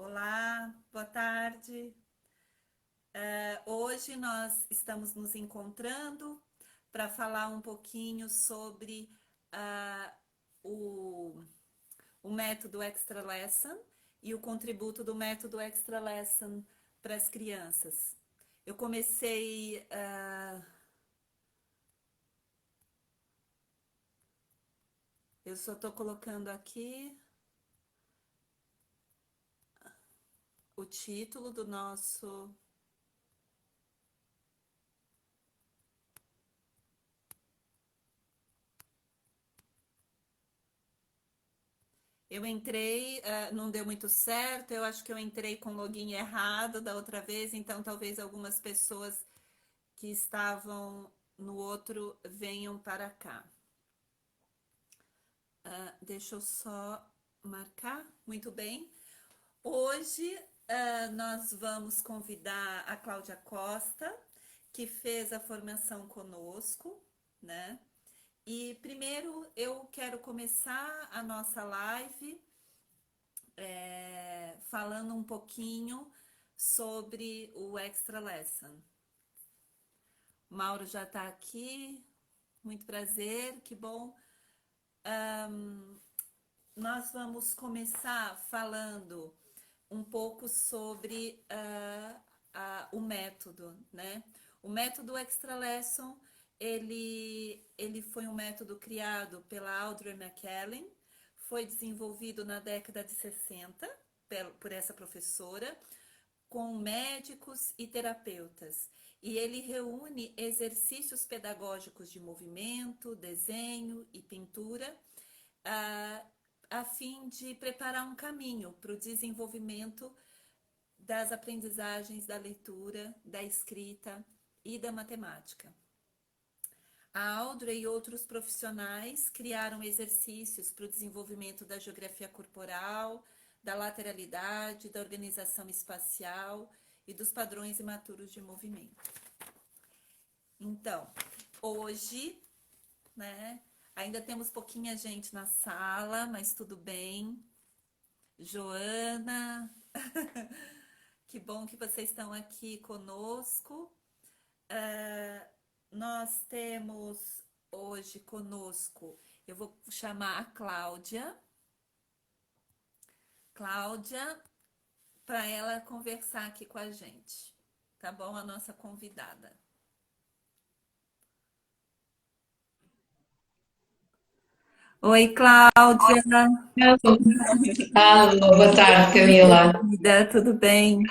Olá, boa tarde. Hoje nós estamos nos encontrando para falar um pouquinho sobre ah, o, o método Extra Lesson e o contributo do método Extra Lesson para as crianças. Eu comecei, eu só estou colocando aqui o título do nosso. Eu entrei, não deu muito certo. Eu acho que eu entrei com login errado da outra vez, então talvez algumas pessoas que estavam no outro venham para cá. Deixa eu só marcar. Muito bem. Hoje nós vamos convidar a Cláudia Costa, que fez a formação conosco, né? E primeiro eu quero começar a nossa live falando um pouquinho sobre o Extra Lesson. Mauro já está aqui, muito prazer, que bom. Nós vamos começar falando um pouco sobre o método, né? O método Extra Lesson, ele foi um método criado pela Audrey McKellen, foi desenvolvido na década de 60 por essa professora, com médicos e terapeutas. E ele reúne exercícios pedagógicos de movimento, desenho e pintura, a fim de preparar um caminho para o desenvolvimento das aprendizagens da leitura, da escrita e da matemática. A Audrey e outros profissionais criaram exercícios para o desenvolvimento da geografia corporal, da lateralidade, da organização espacial e dos padrões imaturos de movimento. Então, hoje, né, ainda temos pouquinha gente na sala, mas tudo bem. Joana, que bom que vocês estão aqui conosco. Nós temos hoje conosco, eu vou chamar a Cláudia. Cláudia, para ela conversar aqui com a gente, tá bom? A nossa convidada. Oi, Cláudia. Alô, boa tarde, Camila. Querida, tudo bem?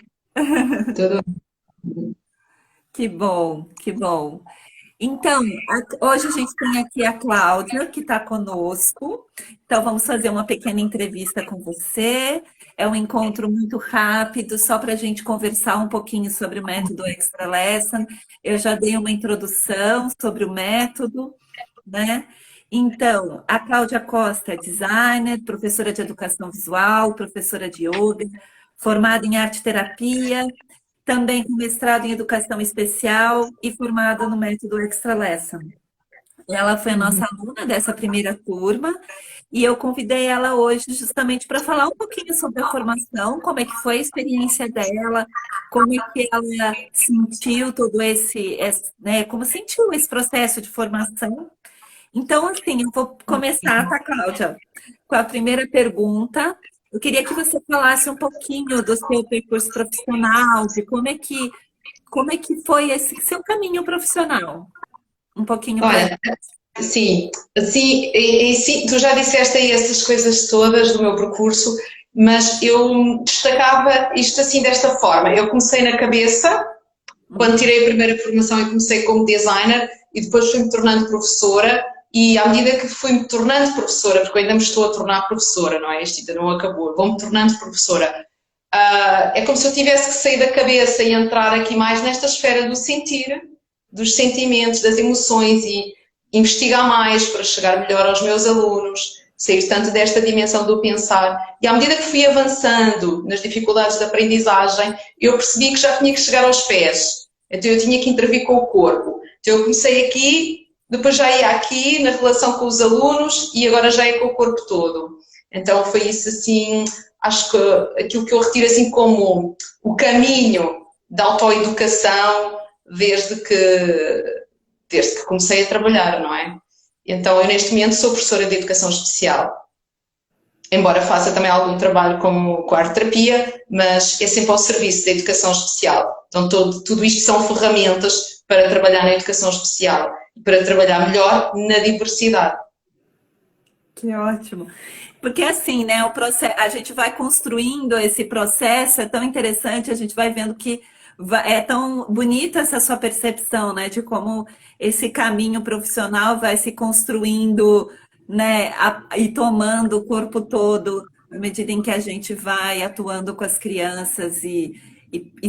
Tudo Que bom, que bom. Então, hoje a gente tem aqui a Cláudia, que está conosco. Então, vamos fazer uma pequena entrevista com você. É um encontro muito rápido, só para a gente conversar um pouquinho sobre o método Extra Lesson. Eu já dei uma introdução sobre o método, né? Então, a Cláudia Costa é designer, professora de educação visual, professora de yoga, formada em arte terapia, também com mestrado em educação especial e formada no método Extra Lesson. Ela foi a nossa aluna dessa primeira turma e eu convidei ela hoje justamente para falar um pouquinho sobre a formação, como é que foi a experiência dela, como é que ela sentiu todo né, como sentiu esse processo de formação. Então, assim, eu vou começar, tá, Cláudia? Com a primeira pergunta. Eu queria que você falasse um pouquinho do seu percurso profissional, de como é que foi esse seu caminho profissional. Um pouquinho para. Olha, sim, sim, sim, tu já disseste aí essas coisas todas do meu percurso, mas eu destacava isto assim desta forma. Eu comecei na cabeça, quando tirei a primeira formação, eu comecei como designer e depois fui-me tornando professora. E à medida que fui-me tornando professora, porque eu ainda me estou a tornar professora, não é? Isto ainda não acabou, vou-me tornando professora. É como se eu tivesse que sair da cabeça e entrar aqui mais nesta esfera do sentir, dos sentimentos, das emoções e investigar mais para chegar melhor aos meus alunos, sair tanto desta dimensão do pensar. E à medida que fui avançando nas dificuldades de aprendizagem, eu percebi que já tinha que chegar aos pés. Então eu tinha que intervir com o corpo. Então eu comecei aqui, depois já ia aqui na relação com os alunos e agora já é com o corpo todo. Então foi isso assim acho que aquilo que eu retiro assim como o caminho da autoeducação desde que comecei a trabalhar, não é? Então, eu neste momento sou professora de educação especial, embora faça também algum trabalho com a arte-terapia, mas é sempre ao serviço da educação especial. Então, tudo isto são ferramentas para trabalhar na educação especial e para trabalhar melhor na diversidade. Que ótimo. Porque assim, né, o processo, a gente vai construindo esse processo, é tão interessante, a gente vai vendo que é tão bonita essa sua percepção, né, de como esse caminho profissional vai se construindo, né, e tomando o corpo todo, à medida em que a gente vai atuando com as crianças e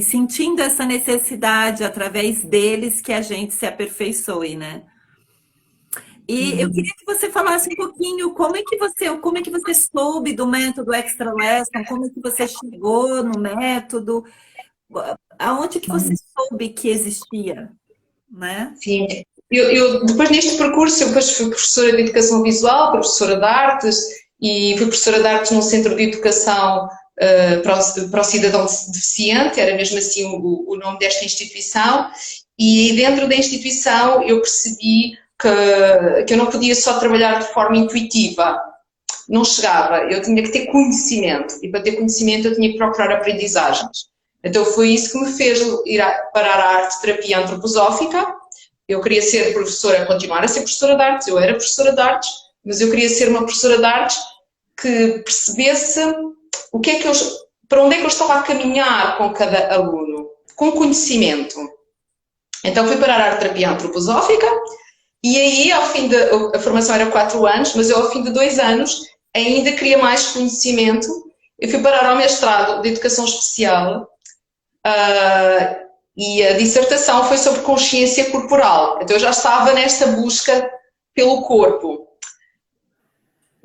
sentindo essa necessidade através deles que a gente se aperfeiçoe, né? E eu queria que você falasse um pouquinho como é que você soube do método Extra Lesson, como é que você chegou no método, aonde que você soube que existia, né? Sim, depois neste percurso, eu depois fui professora de Educação Visual, professora de Artes e fui professora de Artes num centro de educação para o cidadão deficiente, era mesmo assim o nome desta instituição, e dentro da instituição eu percebi que eu não podia só trabalhar de forma intuitiva, não chegava, eu tinha que ter conhecimento, e para ter conhecimento eu tinha que procurar aprendizagens. Então foi isso que me fez ir parar a arte-terapia antroposófica. Eu queria ser professora, continuar a ser professora de artes, eu era professora de artes, mas eu queria ser uma professora de artes que percebesse para onde é que eu estava a caminhar com cada aluno, com conhecimento. Então fui parar a arte-terapia antroposófica e aí, a formação era 4 anos, mas eu ao fim de 2 anos ainda queria mais conhecimento. Eu fui parar ao mestrado de Educação Especial e a dissertação foi sobre consciência corporal. Então eu já estava nesta busca pelo corpo.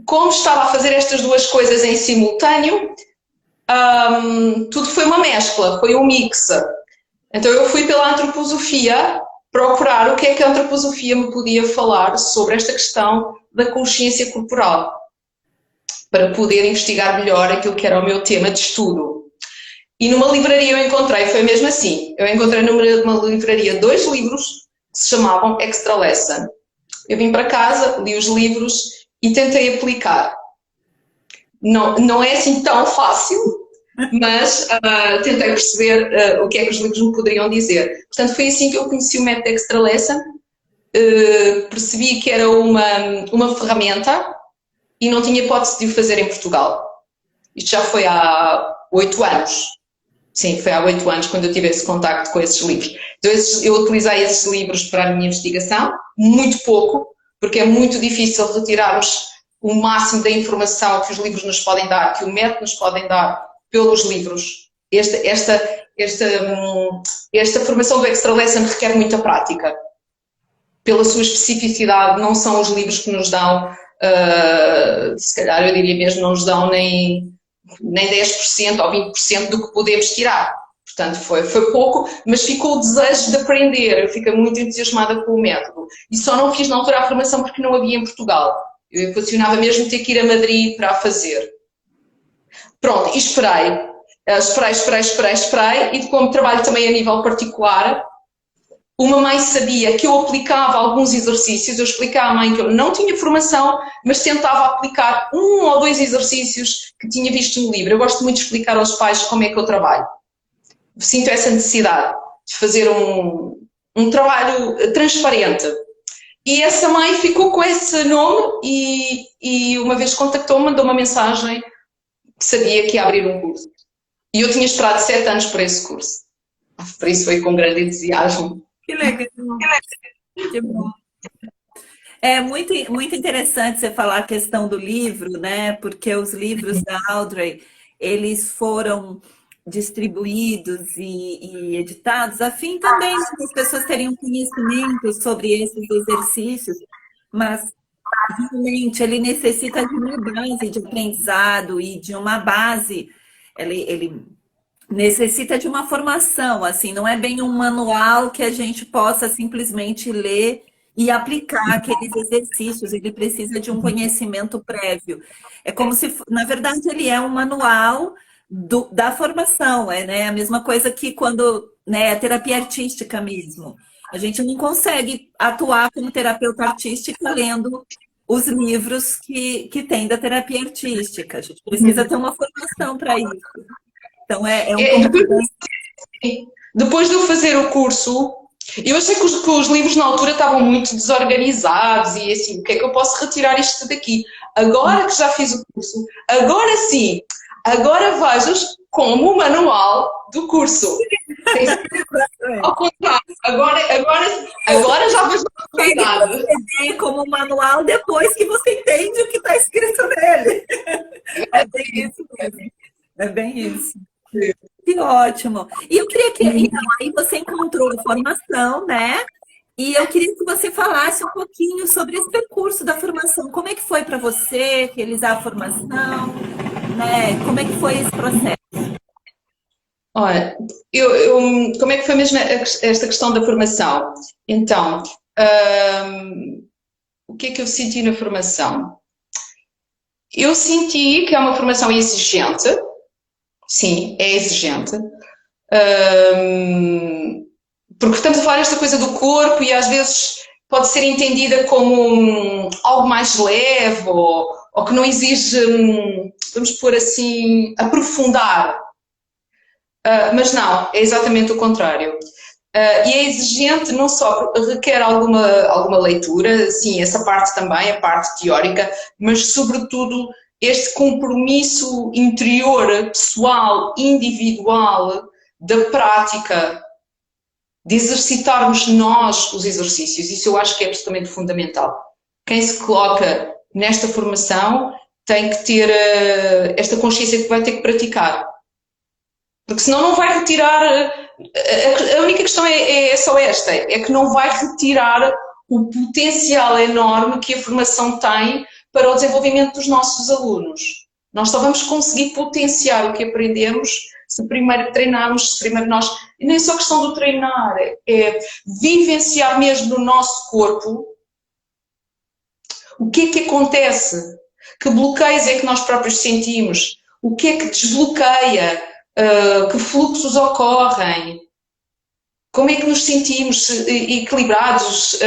Como estava a fazer estas duas coisas em simultâneo, tudo foi uma mescla, foi um mix. Então eu fui pela antroposofia procurar o que é que a antroposofia me podia falar sobre esta questão da consciência corporal, para poder investigar melhor aquilo que era o meu tema de estudo. E numa livraria eu encontrei, foi mesmo assim, eu encontrei numa livraria 2 livros que se chamavam Extra Lesson. Eu vim para casa, li os livros e tentei aplicar. Não é assim tão fácil, mas tentei perceber o que é que os livros me poderiam dizer. Portanto, foi assim que eu conheci o método Extra Lesson, percebi que era uma ferramenta e não tinha hipótese de o fazer em Portugal. Isto já foi há 8 anos. Sim, foi há 8 anos quando eu tive esse contacto com esses livros. Então, eu utilizei esses livros para a minha investigação, muito pouco, porque é muito difícil retirarmos o máximo da informação que os livros nos podem dar, que o método nos podem dar pelos livros. Esta formação do Extra Lesson requer muita prática. Pela sua especificidade, não são os livros que nos dão, se calhar eu diria mesmo, não nos dão nem 10% ou 20% do que podemos tirar. Portanto, foi pouco, mas ficou o desejo de aprender. Eu fiquei muito entusiasmada com o método. E só não fiz na altura a formação porque não havia em Portugal. Eu equacionava mesmo ter que ir a Madrid para a fazer. Pronto, e esperei. E como trabalho também a nível particular, uma mãe sabia que eu aplicava alguns exercícios, eu expliquei à mãe que eu não tinha formação, mas tentava aplicar 1 ou 2 exercícios que tinha visto no livro. Eu gosto muito de explicar aos pais como é que eu trabalho. Sinto essa necessidade de fazer um trabalho transparente. E essa mãe ficou com esse nome e uma vez contactou-me, mandou uma mensagem que sabia que ia abrir um curso. E eu tinha esperado 7 anos para esse curso. Por isso foi com grande entusiasmo. Que legal, que bom. É muito, muito interessante você falar a questão do livro, né? Porque os livros da Audrey, eles foram distribuídos e editados a fim também de que as pessoas teriam conhecimento sobre esses exercícios, mas realmente ele necessita de uma base de aprendizado e de uma base, ele necessita de uma formação, assim, não é bem um manual que a gente possa simplesmente ler e aplicar aqueles exercícios, ele precisa de um conhecimento prévio. É como se, na verdade, ele é um manual da formação, né, a mesma coisa que quando, né, a terapia artística mesmo. A gente não consegue atuar como terapeuta artística lendo os livros que tem da terapia artística. A gente precisa ter uma formação para isso. Então, é um É, pouco. depois de eu fazer o curso, eu achei que os livros na altura estavam muito desorganizados e assim, o que é que eu posso retirar isto daqui? Agora que já fiz o curso, agora sim, agora vejo como o manual do curso. Tem sido ao contrário, agora já vejo a realidade. Você como um manual depois que você entende o que está escrito nele. É bem isso mesmo. É bem isso. Que ótimo. E eu queria que, então, aí você encontrou a formação, né? E eu queria que você falasse um pouquinho sobre esse percurso da formação. Como é que foi para você realizar a formação, né? Como é que foi esse processo? Olha, como é que foi mesmo esta questão da formação? Então, o que é que eu senti na formação? Eu senti que é uma formação exigente, sim, é exigente, porque estamos a falar desta coisa do corpo e às vezes pode ser entendida como algo mais leve ou que não exige, vamos pôr assim, aprofundar. Mas não, é exatamente o contrário. E é exigente não só porque requer alguma leitura, sim, essa parte também, a parte teórica, mas sobretudo este compromisso interior, pessoal, individual, da prática, de exercitarmos nós os exercícios. Isso eu acho que é absolutamente fundamental. Quem se coloca nesta formação tem que ter esta consciência de que vai ter que praticar. Porque senão não vai retirar. A única questão é só esta: é que não vai retirar o potencial enorme que a formação tem para o desenvolvimento dos nossos alunos. Nós só vamos conseguir potenciar o que aprendemos se primeiro treinarmos, se primeiro nós. E nem só questão do treinar, é vivenciar mesmo no nosso corpo o que é que acontece, que bloqueios é que nós próprios sentimos, o que é que desbloqueia. Que fluxos ocorrem, como é que nos sentimos equilibrados,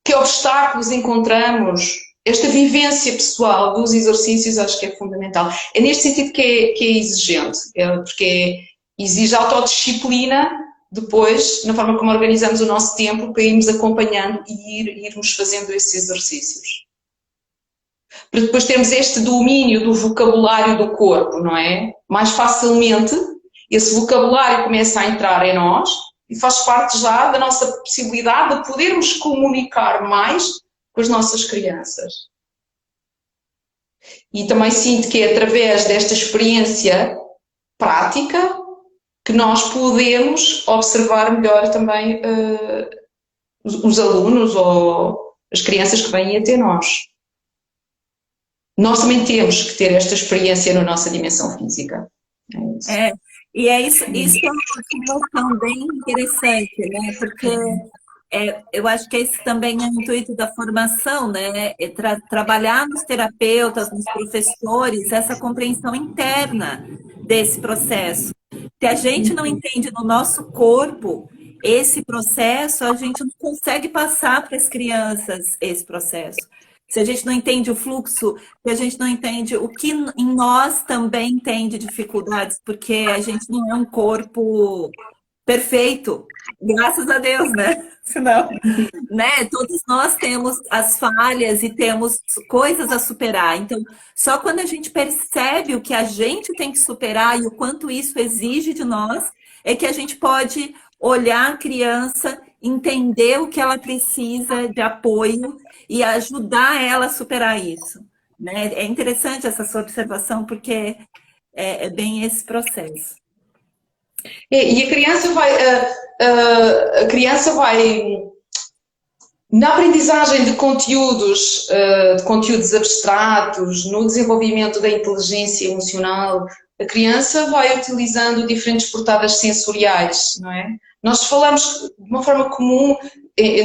que obstáculos encontramos. Esta vivência pessoal dos exercícios acho que é fundamental. É neste sentido que é exigente, porque exige autodisciplina depois, na forma como organizamos o nosso tempo, para irmos acompanhando e irmos fazendo esses exercícios. Para depois termos este domínio do vocabulário do corpo, não é? Mais facilmente, esse vocabulário começa a entrar em nós e faz parte já da nossa possibilidade de podermos comunicar mais com as nossas crianças. E também sinto que é através desta experiência prática que nós podemos observar melhor também os alunos ou as crianças que vêm até nós. Nós também temos que ter esta experiência na nossa dimensão física. E é isso é uma observação bem interessante, né? Porque eu acho que esse também é o intuito da formação, né? É trabalhar nos terapeutas, nos professores, essa compreensão interna desse processo. Se a gente não entende no nosso corpo esse processo, a gente não consegue passar para as crianças esse processo. Se a gente não entende o fluxo, se a gente não entende o que em nós também tem de dificuldades, porque a gente não é um corpo perfeito, graças a Deus, né? Senão, né? Todos nós temos as falhas e temos coisas a superar. Então, só quando a gente percebe o que a gente tem que superar e o quanto isso exige de nós, é que a gente pode olhar a criança, entender o que ela precisa de apoio e ajudar ela a superar isso, né? É interessante essa sua observação, porque é bem esse processo. E a criança vai na aprendizagem de conteúdos abstratos, no desenvolvimento da inteligência emocional, a criança vai utilizando diferentes portadas sensoriais, não é? Nós falamos de uma forma comum,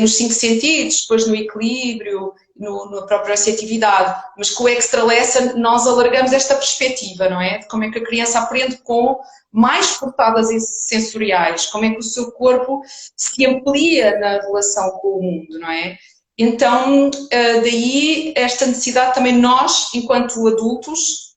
nos 5 sentidos, depois no equilíbrio, na própria receptividade, mas com o Extra Lesson nós alargamos esta perspectiva, não é? De como é que a criança aprende com mais portadas sensoriais, como é que o seu corpo se amplia na relação com o mundo, não é? Então, daí esta necessidade também nós, enquanto adultos,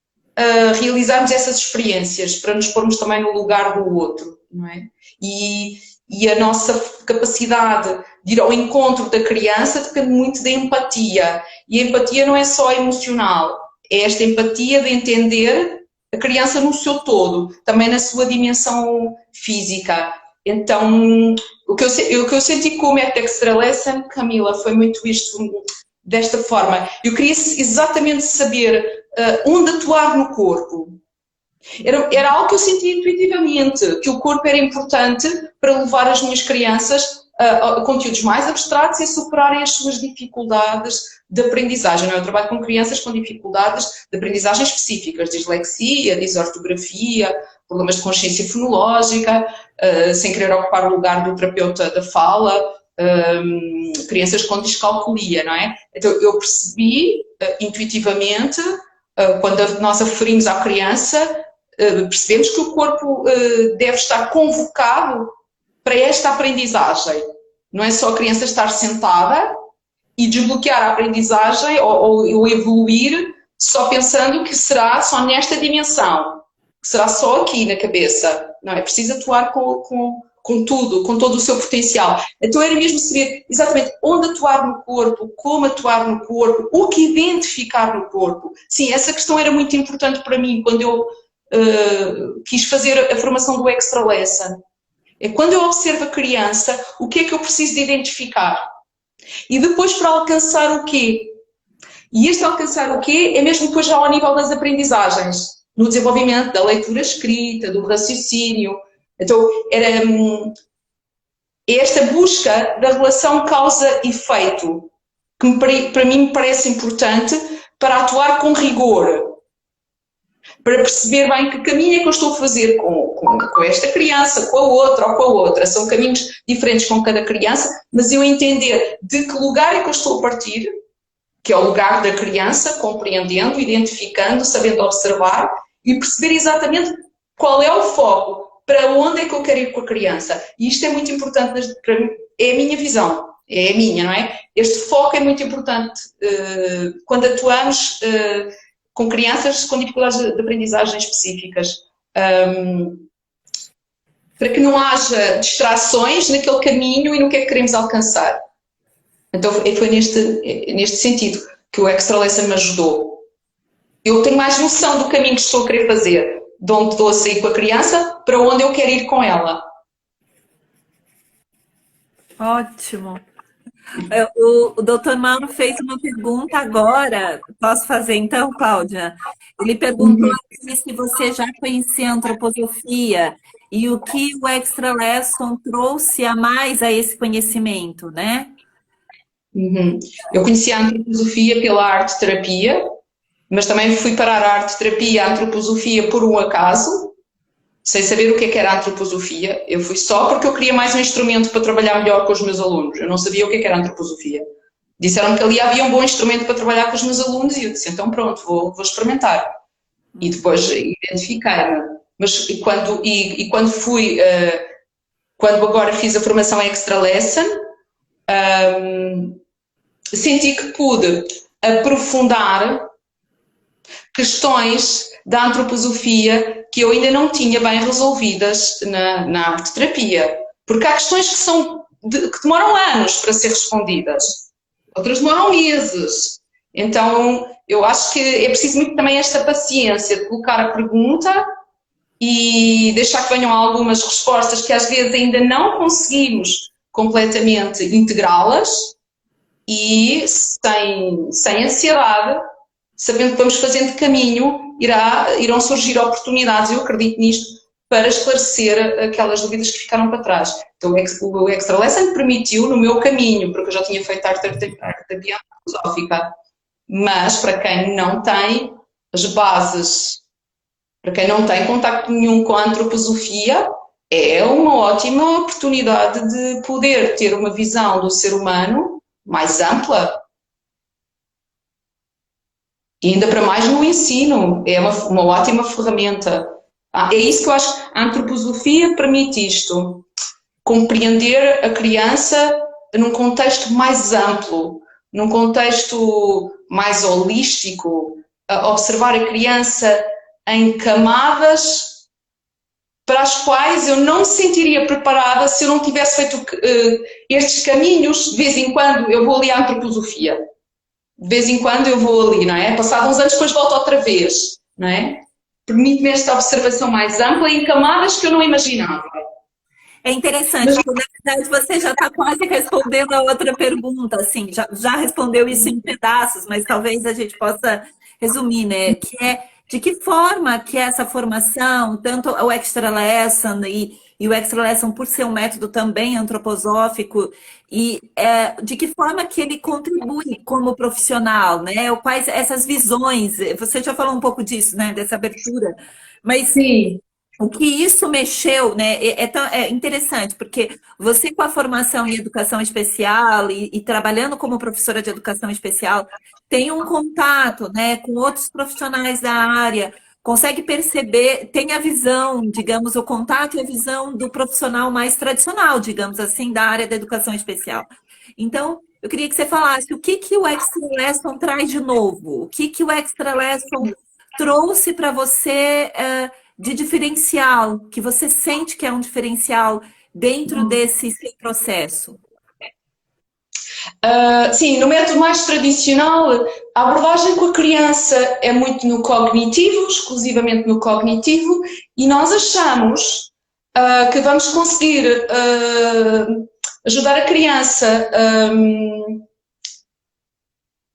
realizarmos essas experiências para nos pormos também no lugar do outro, não é? E a nossa capacidade de ir ao encontro da criança depende muito da empatia. E a empatia não é só emocional, é esta empatia de entender a criança no seu todo, também na sua dimensão física. Então, o que eu senti com o método Extra Lesson, Camila, foi muito isto, desta forma. Eu queria exatamente saber onde atuar no corpo. Era algo que eu sentia intuitivamente, que o corpo era importante para levar as minhas crianças a conteúdos mais abstratos e a superarem as suas dificuldades de aprendizagem. Eu trabalho com crianças com dificuldades de aprendizagem específicas, dislexia, disortografia, problemas de consciência fonológica, sem querer ocupar o lugar do terapeuta da fala, crianças com descalculia, não é? Então eu percebi intuitivamente, quando nós aferimos à criança, percebemos que o corpo deve estar convocado para esta aprendizagem. Não é só a criança estar sentada e desbloquear a aprendizagem ou evoluir só pensando que será só nesta dimensão, que será só aqui na cabeça. Não é preciso atuar com tudo, com todo o seu potencial. Então era mesmo saber exatamente onde atuar no corpo, como atuar no corpo, o que identificar no corpo. Sim, essa questão era muito importante para mim quando eu quis fazer a formação do Extra Lesson. É quando eu observo a criança, o que é que eu preciso de identificar? E depois para alcançar o quê? E este alcançar o quê é mesmo depois já ao nível das aprendizagens, no desenvolvimento da leitura escrita, do raciocínio. Então, era esta busca da relação causa-efeito, que para mim me parece importante para atuar com rigor, para perceber bem que caminho é que eu estou a fazer com esta criança, com a outra ou com a outra. São caminhos diferentes com cada criança, mas eu entender de que lugar é que eu estou a partir, que é o lugar da criança, compreendendo, identificando, sabendo observar e perceber exatamente qual é o foco, para onde é que eu quero ir com a criança. E isto é muito importante, para mim, é a minha visão, é a minha, não é? Este foco é muito importante quando atuamos com crianças com dificuldades de aprendizagem específicas, para que não haja distrações naquele caminho e no que é que queremos alcançar. Então foi neste sentido que o Extra Lesson me ajudou. Eu tenho mais noção do caminho que estou a querer fazer, de onde estou a sair com a criança, para onde eu quero ir com ela. Ótimo. O doutor Mauro fez uma pergunta agora. Posso fazer então, Cláudia? Ele perguntou aqui se você já conhecia a antroposofia e o que o Extra Lesson trouxe a mais a esse conhecimento, né? Eu conheci a antroposofia pela arte-terapia, mas também fui parar a arte-terapia e a antroposofia por um acaso, sem saber o que é que era a antroposofia. Eu fui só porque eu queria mais um instrumento para trabalhar melhor com os meus alunos. Eu não sabia o que é que era a antroposofia. Disseram-me que ali havia um bom instrumento para trabalhar com os meus alunos e eu disse, então pronto, vou experimentar. E depois identifiquei-me. Mas quando fui, quando agora fiz a formação Extra Lesson, senti que pude aprofundar questões da antroposofia que eu ainda não tinha bem resolvidas na arte-terapia. Porque há questões que demoram anos para ser respondidas, outras demoram meses. Então, eu acho que é preciso muito também esta paciência de colocar a pergunta e deixar que venham algumas respostas que às vezes ainda não conseguimos completamente integrá-las e sem ansiedade, sabendo que vamos fazendo caminho, irão surgir oportunidades, eu acredito nisto, para esclarecer aquelas dúvidas que ficaram para trás. Então o Extra Lesson permitiu no meu caminho, porque eu já tinha feito arte-terapia filosófica, mas para quem não tem as bases, para quem não tem contacto nenhum com a antroposofia, é uma ótima oportunidade de poder ter uma visão do ser humano mais ampla. E ainda para mais no ensino, é uma ótima ferramenta. É isso que eu acho que a antroposofia permite isto, compreender a criança num contexto mais amplo, num contexto mais holístico, observar a criança em camadas para as quais eu não me sentiria preparada se eu não tivesse feito estes caminhos. De vez em quando eu vou ali à antroposofia, de vez em quando eu vou ali, não é? Passado uns anos depois volto outra vez, não é? Permite-me esta observação mais ampla em camadas que eu não imaginava. É interessante, porque na verdade você já está quase respondendo a outra pergunta, assim, já respondeu isso em pedaços, mas talvez a gente possa resumir, né? Que é de que forma que essa formação, tanto o Extra Lesson e o Extra Lesson por ser um método também antroposófico, e de que forma que ele contribui como profissional, né? Ou quais essas visões, você já falou um pouco disso, né? Dessa abertura, mas Sim. o que isso mexeu, né? É interessante, porque você com a formação em educação especial e trabalhando como professora de educação especial, tem um contato, né, com outros profissionais da área, consegue perceber, tem a visão, digamos, o contato e a visão do profissional mais tradicional, digamos assim, da área da educação especial. Então, eu queria que você falasse o que que o Extra Lesson traz de novo, o que que o Extra Lesson trouxe para você. De diferencial, que você sente que é um diferencial dentro desse seu processo? Sim, no método mais tradicional, a abordagem com a criança é muito no cognitivo, exclusivamente no cognitivo, e nós achamos que vamos conseguir ajudar a criança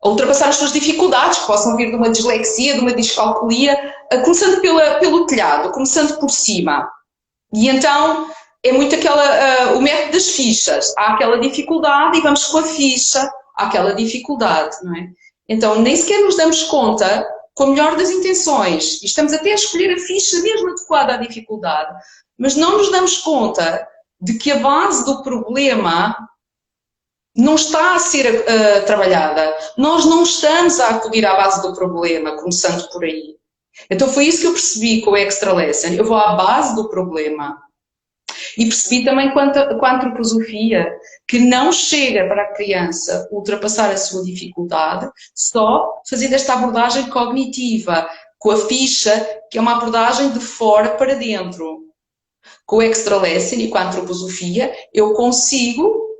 a ultrapassar as suas dificuldades, que possam vir de uma dislexia, de uma discalculia, começando pelo telhado, começando por cima. E então é muito o método das fichas. Há aquela dificuldade e vamos com a ficha àquela dificuldade, não é? Então nem sequer nos damos conta, com a melhor das intenções, e estamos até a escolher a ficha mesmo adequada à dificuldade, mas não nos damos conta de que a base do problema não está a ser trabalhada. Nós não estamos a acudir à base do problema, começando por aí. Então foi isso que eu percebi com o Extra Lesson. Eu vou à base do problema. E percebi também com a antroposofia que não chega para a criança ultrapassar a sua dificuldade só fazendo esta abordagem cognitiva, com a ficha, que é uma abordagem de fora para dentro. Com o Extra Lesson e com a antroposofia, eu consigo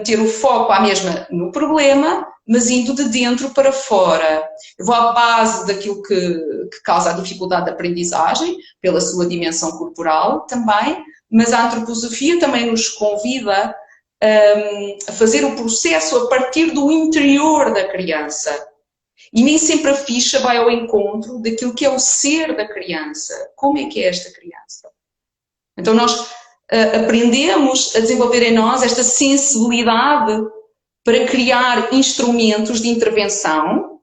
ter o foco à mesma no problema, mas indo de dentro para fora. Eu vou à base daquilo que causa a dificuldade de aprendizagem, pela sua dimensão corporal também, mas a antroposofia também nos convida a fazer o processo a partir do interior da criança. E nem sempre a ficha vai ao encontro daquilo que é o ser da criança. Como é que é esta criança? Então nós aprendemos a desenvolver em nós esta sensibilidade para criar instrumentos de intervenção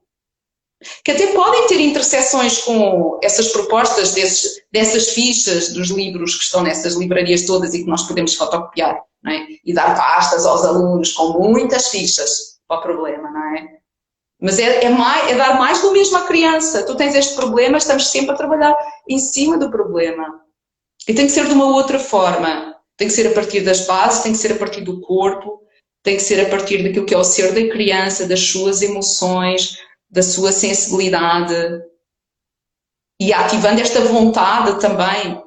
que até podem ter interseções com essas propostas dessas fichas dos livros que estão nessas livrarias todas e que nós podemos fotocopiar, não é? E dar pastas aos alunos com muitas fichas para o problema, não é? Mas é dar mais do mesmo à criança. Tu tens este problema, estamos sempre a trabalhar em cima do problema. E tem que ser de uma outra forma. Tem que ser a partir das bases, tem que ser a partir do corpo, tem que ser a partir daquilo que é o ser da criança, das suas emoções, da sua sensibilidade. E ativando esta vontade também.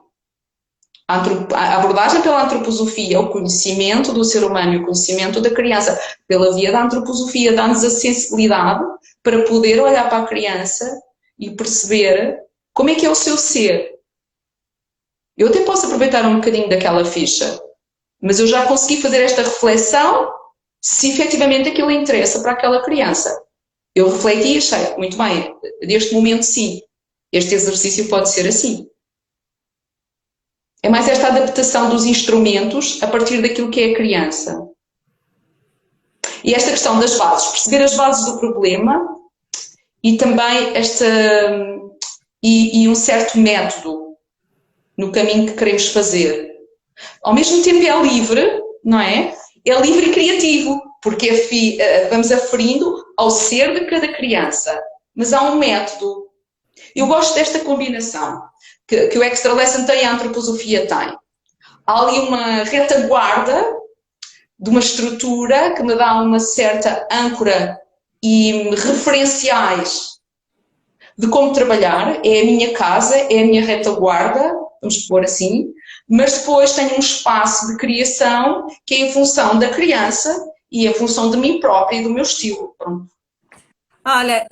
A abordagem pela antroposofia, o conhecimento do ser humano e o conhecimento da criança, pela via da antroposofia, dá-nos a sensibilidade para poder olhar para a criança e perceber como é que é o seu ser. Eu até posso aproveitar um bocadinho daquela ficha, mas eu já consegui fazer esta reflexão se efetivamente aquilo interessa para aquela criança. Eu refleti e achei, muito bem, neste momento sim, este exercício pode ser assim. É mais esta adaptação dos instrumentos a partir daquilo que é a criança. E esta questão das bases, perceber as bases do problema e também e um certo método. no caminho que queremos fazer. Ao mesmo tempo é livre, não é? É livre e criativo, porque vamos aferindo ao ser de cada criança. Mas há um método. Eu gosto desta combinação que o Extra Lesson tem e a antroposofia tem. Há ali uma retaguarda de uma estrutura que me dá uma certa âncora e referenciais de como trabalhar. É a minha casa, é a minha retaguarda, vamos pôr assim, mas depois tenho um espaço de criação que é em função da criança e em função de mim própria e do meu estilo. Pronto. Olha,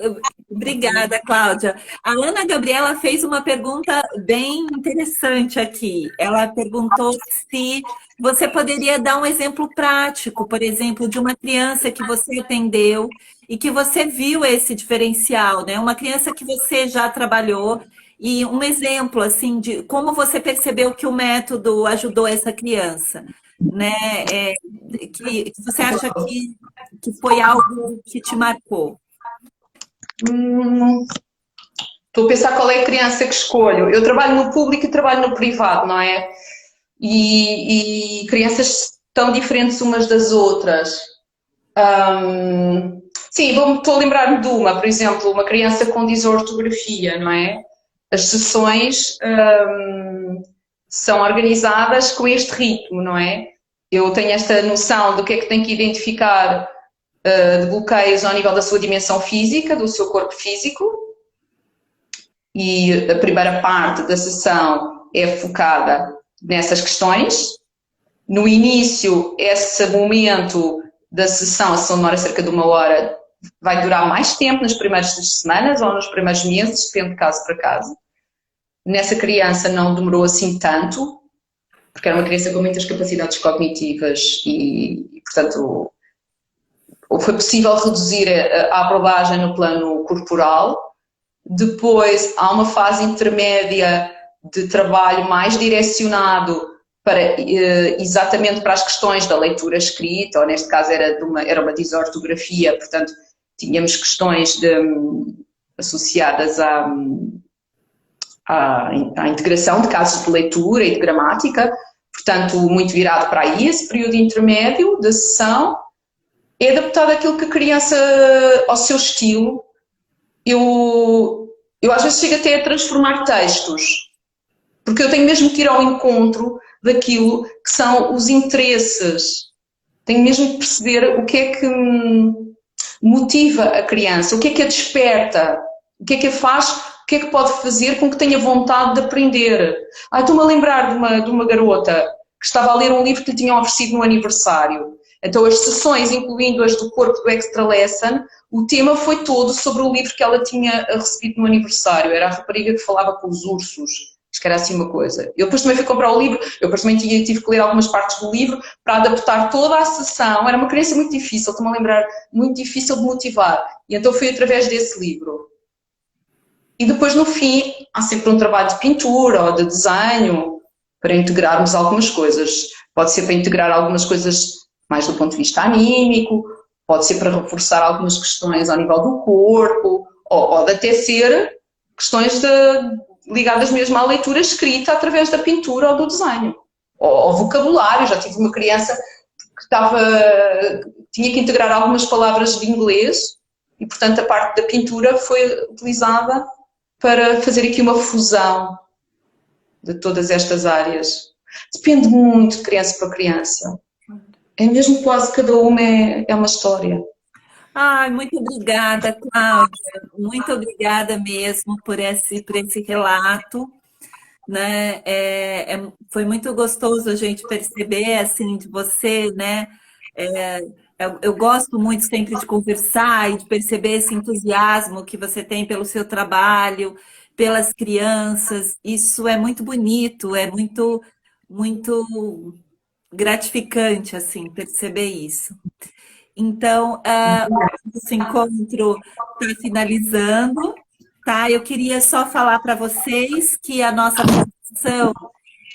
obrigada, Cláudia. A Ana Gabriela fez uma pergunta bem interessante aqui. Ela perguntou se você poderia dar um exemplo prático, por exemplo, de uma criança que você atendeu e que você viu esse diferencial, né? Uma criança que você já trabalhou e um exemplo, assim, de como você percebeu que o método ajudou essa criança, né? Que você acha que foi algo que te marcou? Estou a pensar qual é a criança que escolho. Eu trabalho no público e trabalho no privado, não é? E crianças tão diferentes umas das outras. Sim, estou a lembrar-me de uma, por exemplo, uma criança com disortografia, não é? As sessões são organizadas com este ritmo, não é? Eu tenho esta noção do que é que tem que identificar de bloqueios ao nível da sua dimensão física, do seu corpo físico, e a primeira parte da sessão é focada nessas questões. No início, esse momento da sessão, a sessão demora cerca de 1 hora, vai durar mais tempo nas primeiras semanas ou nos primeiros meses, depende de caso para caso. Nessa criança não demorou assim tanto, porque era uma criança com muitas capacidades cognitivas e portanto, foi possível reduzir a abordagem no plano corporal. Depois há uma fase intermédia de trabalho mais direcionado para, exatamente para as questões da leitura escrita, ou neste caso era uma disortografia, portanto tínhamos questões associadas à integração de casos de leitura e de gramática, portanto muito virado para aí. Esse período intermédio da sessão é adaptado àquilo que a criança, ao seu estilo. Eu às vezes chego até a transformar textos, porque eu tenho mesmo que ir ao encontro daquilo que são os interesses. Tenho mesmo que perceber o que é que motiva a criança, o que é que a desperta, o que é que a faz, o que é que pode fazer com que tenha vontade de aprender. Estou-me a lembrar de uma garota que estava a ler um livro que lhe tinham oferecido no aniversário. Então as sessões, incluindo as do corpo do Extra Lesson, o tema foi todo sobre o livro que ela tinha recebido no aniversário. Era a rapariga que falava com os ursos. Acho que era assim uma coisa. Eu depois também fui comprar o livro, eu depois também tive que ler algumas partes do livro para adaptar toda a sessão. Era uma criança muito difícil, estou-me a lembrar, muito difícil de motivar. E então foi através desse livro. E depois no fim há sempre um trabalho de pintura ou de desenho para integrarmos algumas coisas. Pode ser para integrar algumas coisas mais do ponto de vista anímico, pode ser para reforçar algumas questões ao nível do corpo, ou pode até ser questões ligadas mesmo à leitura escrita através da pintura ou do desenho, ou ao vocabulário. Já tive uma criança que tinha que integrar algumas palavras de inglês e, portanto, a parte da pintura foi utilizada para fazer aqui uma fusão de todas estas áreas. Depende muito de criança para criança. É mesmo, quase cada uma é uma história. Ai, muito obrigada, Cláudia. Muito obrigada mesmo por esse relato, né? Foi muito gostoso a gente perceber, assim, de você, né? Eu gosto muito sempre de conversar e de perceber esse entusiasmo que você tem pelo seu trabalho, pelas crianças. Isso é muito bonito, é muito, muito gratificante, assim, perceber isso. Então, esse encontro está finalizando, tá? Eu queria só falar para vocês que a nossa formação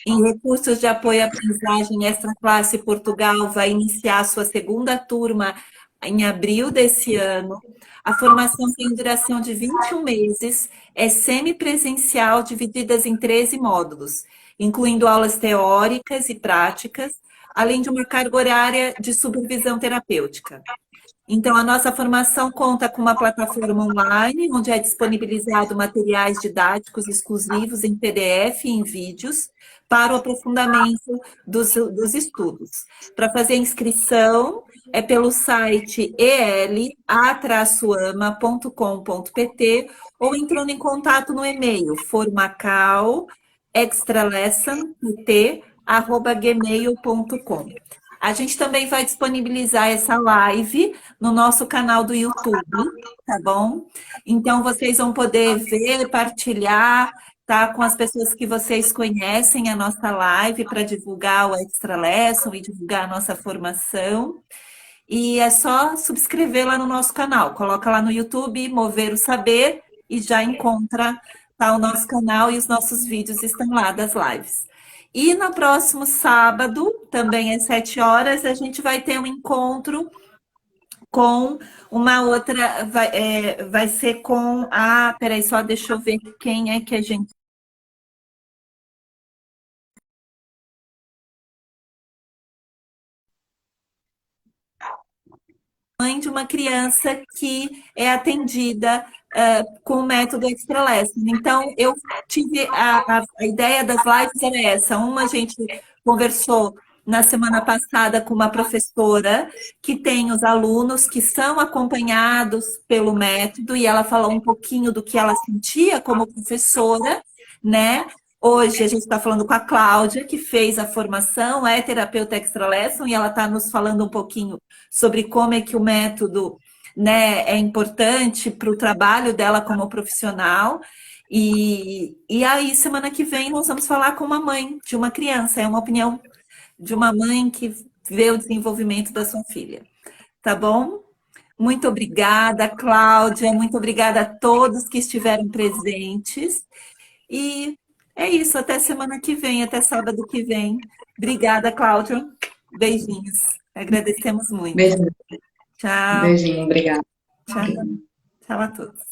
em recursos de apoio à aprendizagem Extra Classe Portugal vai iniciar a sua segunda turma em abril desse ano. A formação tem duração de 21 meses, é semipresencial, divididas em 13 módulos, incluindo aulas teóricas e práticas, além de uma carga horária de supervisão terapêutica. Então, a nossa formação conta com uma plataforma online, onde é disponibilizado materiais didáticos exclusivos em PDF e em vídeos, para o aprofundamento dos estudos. Para fazer inscrição, é pelo site ela-ama.com.pt ou entrando em contato no e-mail formacalextralessonpt@gmail.com. A gente também vai disponibilizar essa live no nosso canal do YouTube, tá bom? Então, vocês vão poder ver, partilhar, tá? Com as pessoas que vocês conhecem a nossa live para divulgar o Extra Lesson e divulgar a nossa formação. E é só subscrever lá no nosso canal. Coloca lá no YouTube, Mover o Saber, e já encontra, tá, o nosso canal e os nossos vídeos estão lá das lives. E no próximo sábado, também às 7 horas, a gente vai ter um encontro com uma outra. Vai ser com a. Peraí, só deixa eu ver quem é que a gente. Mãe de uma criança que é atendida com o método Extra Lesson. Então, eu tive a ideia das lives era essa. Uma, a gente conversou na semana passada com uma professora que tem os alunos que são acompanhados pelo método, e ela falou um pouquinho do que ela sentia como professora, né? Hoje a gente está falando com a Cláudia, que fez a formação, é terapeuta Extra Lesson, e ela está nos falando um pouquinho sobre como é que o método, né, é importante para o trabalho dela como profissional. E aí, semana que vem, nós vamos falar com uma mãe de uma criança. É uma opinião de uma mãe que vê o desenvolvimento da sua filha. Tá bom? Muito obrigada, Cláudia. Muito obrigada a todos que estiveram presentes. E é isso. Até semana que vem, até sábado que vem. Obrigada, Cláudia. Beijinhos. Agradecemos muito. Beijinho, Tchau, beijinho, obrigada. tchau, tchau a todos.